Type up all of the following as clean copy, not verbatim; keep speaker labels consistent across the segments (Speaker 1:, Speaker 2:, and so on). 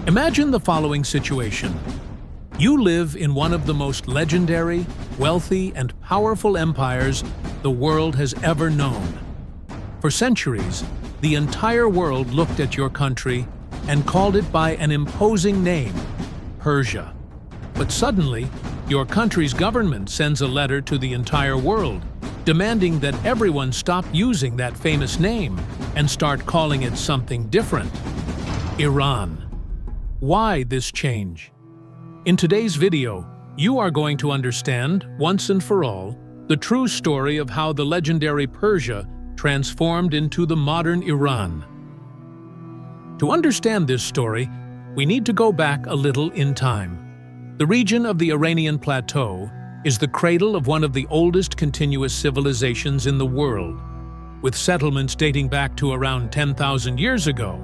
Speaker 1: Imagine the following situation. You live in one of the most legendary, wealthy, and powerful empires the world has ever known. For centuries, the entire world looked at your country and called it by an imposing name, Persia. But suddenly, your country's government sends a letter to the entire world, demanding that everyone stop using that famous name and start calling it something different. Iran. Why this change? In today's video, you are going to understand, once and for all, the true story of how the legendary Persia transformed into the modern Iran. To understand this story, we need to go back a little in time. The region of the Iranian Plateau is the cradle of one of the oldest continuous civilizations in the world, with settlements dating back to around 10,000 years ago.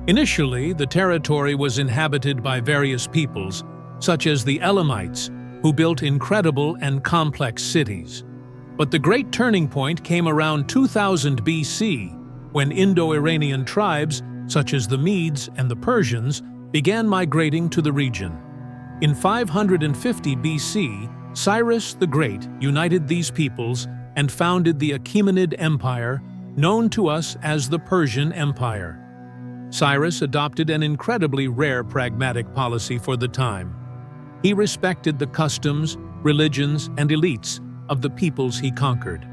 Speaker 1: Initially, the territory was inhabited by various peoples, such as the Elamites, who built incredible and complex cities. But the great turning point came around 2000 BC, when Indo-Iranian tribes, such as the Medes and the Persians, began migrating to the region. In 550 BC, Cyrus the Great united these peoples and founded the Achaemenid Empire, known to us as the Persian Empire. Cyrus adopted an incredibly rare pragmatic policy for the time. He respected the customs, religions, and elites of the peoples he conquered.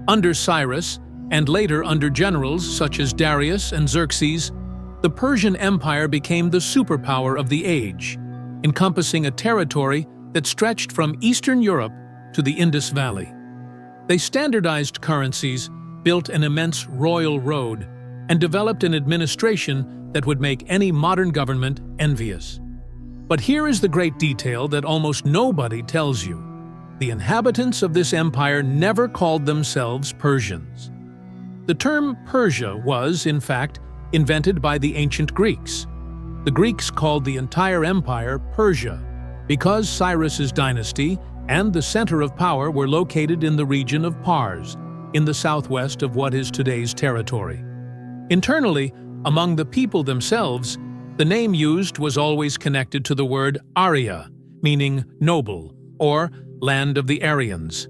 Speaker 1: Under Cyrus, and later under generals such as Darius and Xerxes, the Persian Empire became the superpower of the age, encompassing a territory that stretched from Eastern Europe to the Indus Valley. They standardized currencies, built an immense royal road, and developed an administration that would make any modern government envious. But here is the great detail that almost nobody tells you. The inhabitants of this empire never called themselves Persians. The term Persia was, in fact, invented by the ancient Greeks. The Greeks called the entire empire Persia because Cyrus's dynasty and the center of power were located in the region of Pars, in the southwest of what is today's territory. Internally, among the people themselves, the name used was always connected to the word Arya, meaning noble, or land of the Aryans.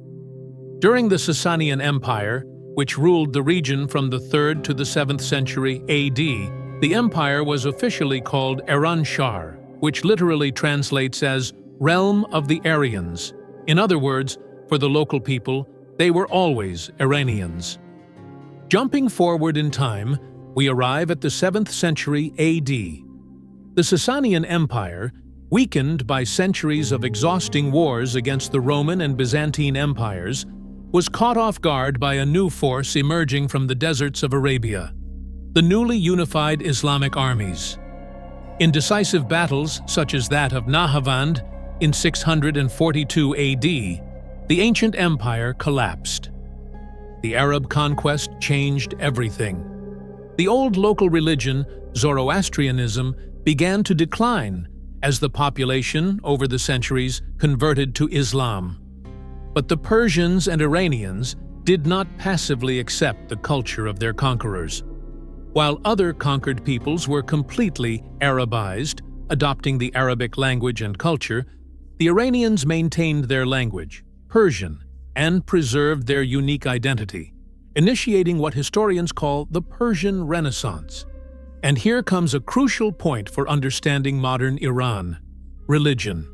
Speaker 1: During the Sasanian Empire, which ruled the region from the 3rd to the 7th century AD, the empire was officially called Iran-Shar, which literally translates as realm of the Aryans. In other words, for the local people, they were always Iranians. Jumping forward in time, we arrive at the 7th century AD. The Sasanian Empire, weakened by centuries of exhausting wars against the Roman and Byzantine empires, was caught off guard by a new force emerging from the deserts of Arabia: the newly unified Islamic armies. In decisive battles such as that of Nahavand in 642 AD, the ancient empire collapsed. The Arab conquest changed everything. The old local religion, Zoroastrianism, began to decline as the population, over the centuries, converted to Islam. But the Persians and Iranians did not passively accept the culture of their conquerors. While other conquered peoples were completely Arabized, adopting the Arabic language and culture, the Iranians maintained their language, Persian, and preserved their unique identity, initiating what historians call the Persian Renaissance. And here comes a crucial point for understanding modern Iran: religion.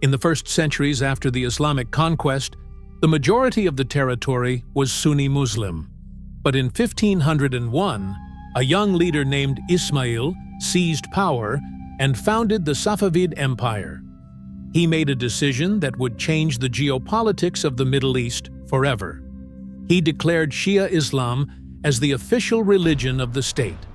Speaker 1: In the first centuries after the Islamic conquest, the majority of the territory was Sunni Muslim. But in 1501, a young leader named Ismail seized power and founded the Safavid Empire. He made a decision that would change the geopolitics of the Middle East forever. He declared Shia Islam as the official religion of the state.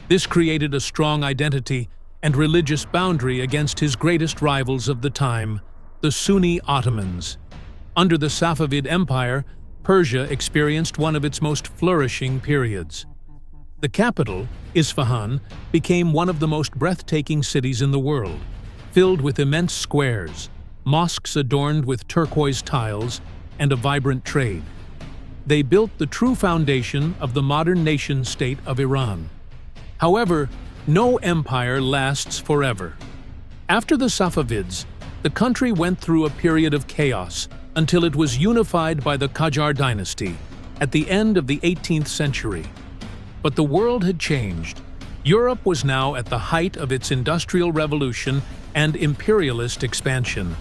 Speaker 1: This created a strong identity and religious boundary against his greatest rivals of the time, the Sunni Ottomans. Under the Safavid Empire, Persia experienced one of its most flourishing periods. The capital, Isfahan, became one of the most breathtaking cities in the world, filled with immense squares, mosques adorned with turquoise tiles, and a vibrant trade. They built the true foundation of the modern nation-state of Iran. However, No empire lasts forever. After the Safavids, the country went through a period of chaos until it was unified by the Qajar dynasty at the end of the 18th century. But the world had changed. Europe was now at the height of its industrial revolution and imperialist expansion.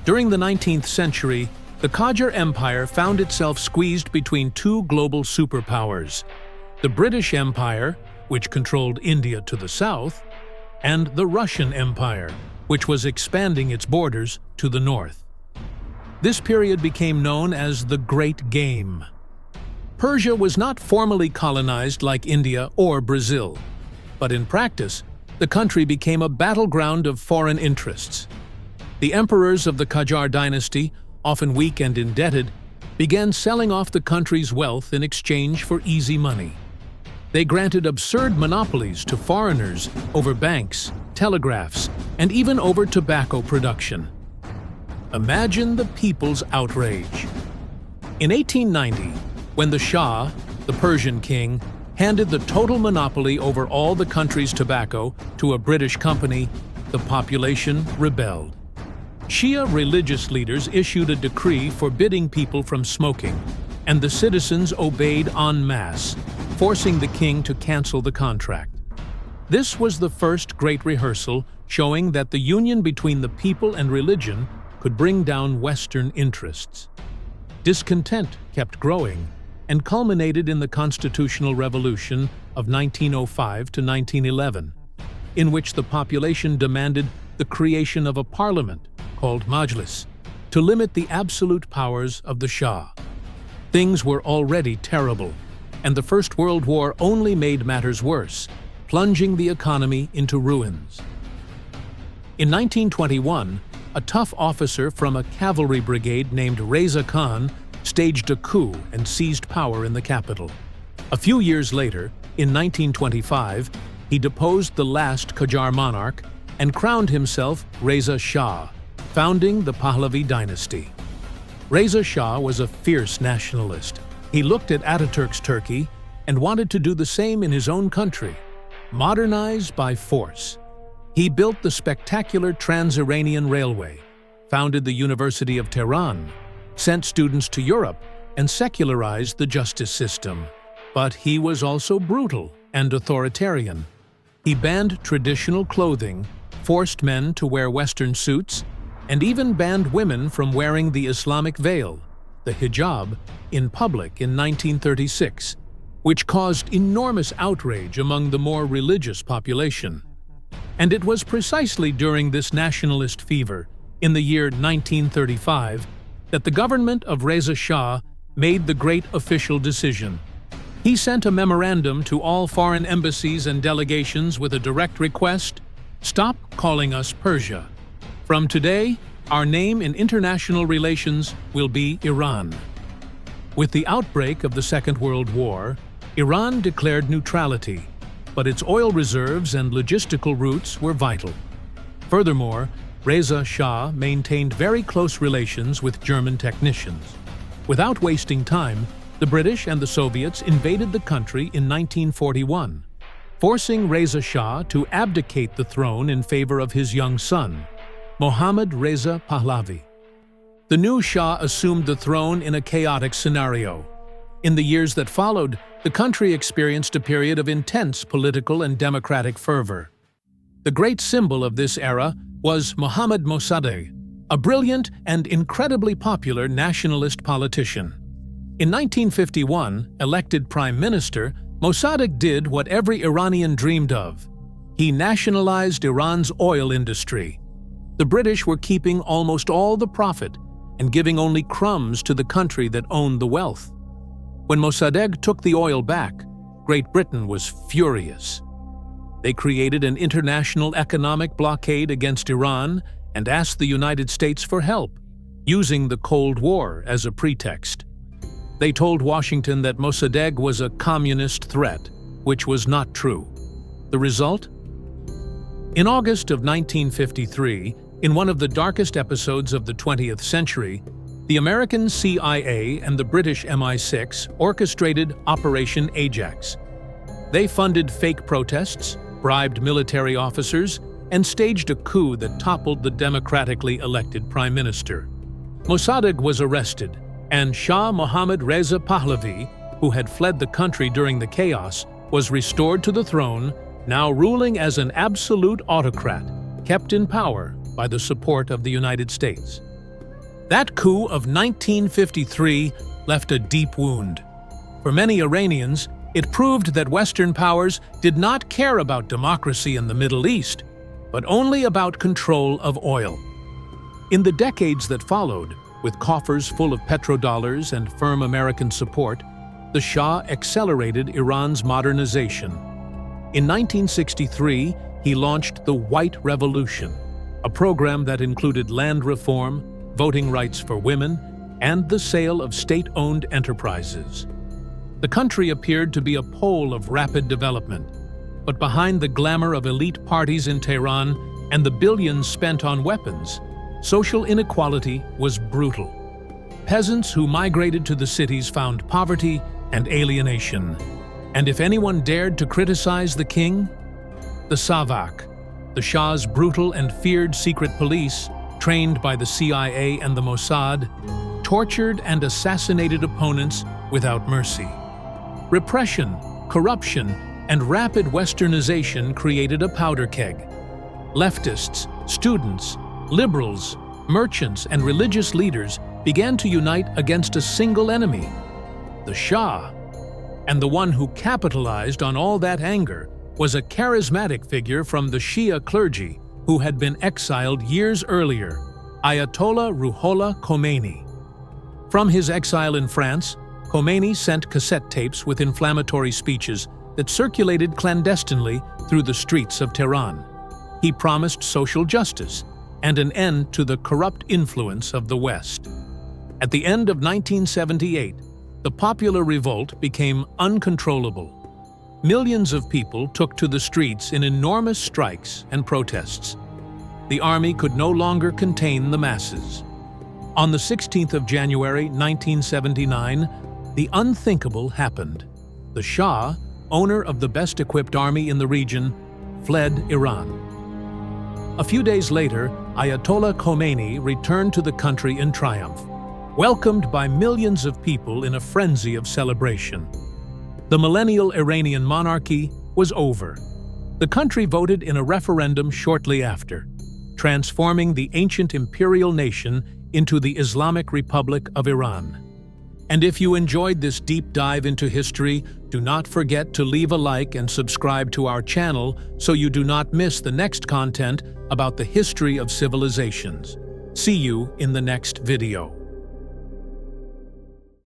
Speaker 1: During the 19th century, the Qajar Empire found itself squeezed between two global superpowers: the British Empire, which controlled India to the south, and the Russian Empire, which was expanding its borders to the north. This period became known as the Great Game. Persia was not formally colonized like India or Brazil, but in practice, the country became a battleground of foreign interests. The emperors of the Qajar dynasty, often weak and indebted, began selling off the country's wealth in exchange for easy money. They granted absurd monopolies to foreigners over banks, telegraphs, and even over tobacco production. Imagine the people's outrage. In 1890, when the Shah, the Persian king, handed the total monopoly over all the country's tobacco to a British company, the population rebelled. Shia religious leaders issued a decree forbidding people from smoking, and the citizens obeyed en masse, forcing the king to cancel the contract. This was the first great rehearsal showing that the union between the people and religion could bring down Western interests. Discontent kept growing and culminated in the Constitutional Revolution of 1905 to 1911, in which the population demanded the creation of a parliament called Majlis to limit the absolute powers of the Shah. Things were already terrible, and the First World War only made matters worse, plunging the economy into ruins. In 1921, a tough officer from a cavalry brigade named Reza Khan staged a coup and seized power in the capital. A few years later, in 1925, he deposed the last Qajar monarch and crowned himself Reza Shah, founding the Pahlavi dynasty. Reza Shah was a fierce nationalist. He looked at Ataturk's Turkey and wanted to do the same in his own country, modernize by force. He built the spectacular Trans-Iranian Railway, founded the University of Tehran, sent students to Europe, and secularized the justice system. But he was also brutal and authoritarian. He banned traditional clothing, forced men to wear Western suits, and even banned women from wearing the Islamic veil, the hijab, in public in 1936, which caused enormous outrage among the more religious population. And it was precisely during this nationalist fever, in the year 1935, that the government of Reza Shah made the great official decision. He sent a memorandum to all foreign embassies and delegations with a direct request: stop calling us Persia. From today, our name in international relations will be Iran. With the outbreak of the Second World War, Iran declared neutrality, but its oil reserves and logistical routes were vital. Furthermore, Reza Shah maintained very close relations with German technicians. Without wasting time, the British and the Soviets invaded the country in 1941, forcing Reza Shah to abdicate the throne in favor of his young son, Mohammad Reza Pahlavi. The new Shah assumed the throne in a chaotic scenario. In the years that followed, the country experienced a period of intense political and democratic fervor. The great symbol of this era was Mohammad Mossadegh, a brilliant and incredibly popular nationalist politician. In 1951, elected prime minister, Mossadegh did what every Iranian dreamed of. He nationalized Iran's oil industry. The British were keeping almost all the profit and giving only crumbs to the country that owned the wealth. When Mossadegh took the oil back, Great Britain was furious. They created an international economic blockade against Iran and asked the United States for help, using the Cold War as a pretext. They told Washington that Mossadegh was a communist threat, which was not true. The result? In August of 1953, in one of the darkest episodes of the 20th century, the American CIA and the British MI6 orchestrated Operation Ajax. They funded fake protests, bribed military officers, and staged a coup that toppled the democratically elected prime minister. Mossadegh was arrested, and Shah Mohammad Reza Pahlavi, who had fled the country during the chaos, was restored to the throne, now ruling as an absolute autocrat, kept in power by the support of the United States. That coup of 1953 left a deep wound. For many Iranians, it proved that Western powers did not care about democracy in the Middle East, but only about control of oil. In the decades that followed, with coffers full of petrodollars and firm American support, the Shah accelerated Iran's modernization. In 1963, he launched the White Revolution, a program that included land reform, voting rights for women, and the sale of state-owned enterprises. The country appeared to be a pole of rapid development, but behind the glamour of elite parties in Tehran and the billions spent on weapons, social inequality was brutal. Peasants who migrated to the cities found poverty and alienation. And if anyone dared to criticize the king, the Savak, the Shah's brutal and feared secret police, trained by the CIA and the Mossad, tortured and assassinated opponents without mercy. Repression, corruption, and rapid westernization created a powder keg. Leftists, students, liberals, merchants, and religious leaders began to unite against a single enemy, the Shah. And the one who capitalized on all that anger was a charismatic figure from the Shia clergy who had been exiled years earlier, Ayatollah Ruhollah Khomeini. From his exile in France, Khomeini sent cassette tapes with inflammatory speeches that circulated clandestinely through the streets of Tehran. He promised social justice and an end to the corrupt influence of the West. At the end of 1978, the popular revolt became uncontrollable. Millions of people took to the streets in enormous strikes and protests. The army could no longer contain the masses. On the 16th of January 1979, the unthinkable happened. The Shah, owner of the best-equipped army in the region, fled Iran. A few days later, Ayatollah Khomeini returned to the country in triumph, welcomed by millions of people in a frenzy of celebration. The millennial Iranian monarchy was over. The country voted in a referendum shortly after, transforming the ancient imperial nation into the Islamic Republic of Iran. And if you enjoyed this deep dive into history, do not forget to leave a like and subscribe to our channel so you do not miss the next content about the history of civilizations. See you in the next video.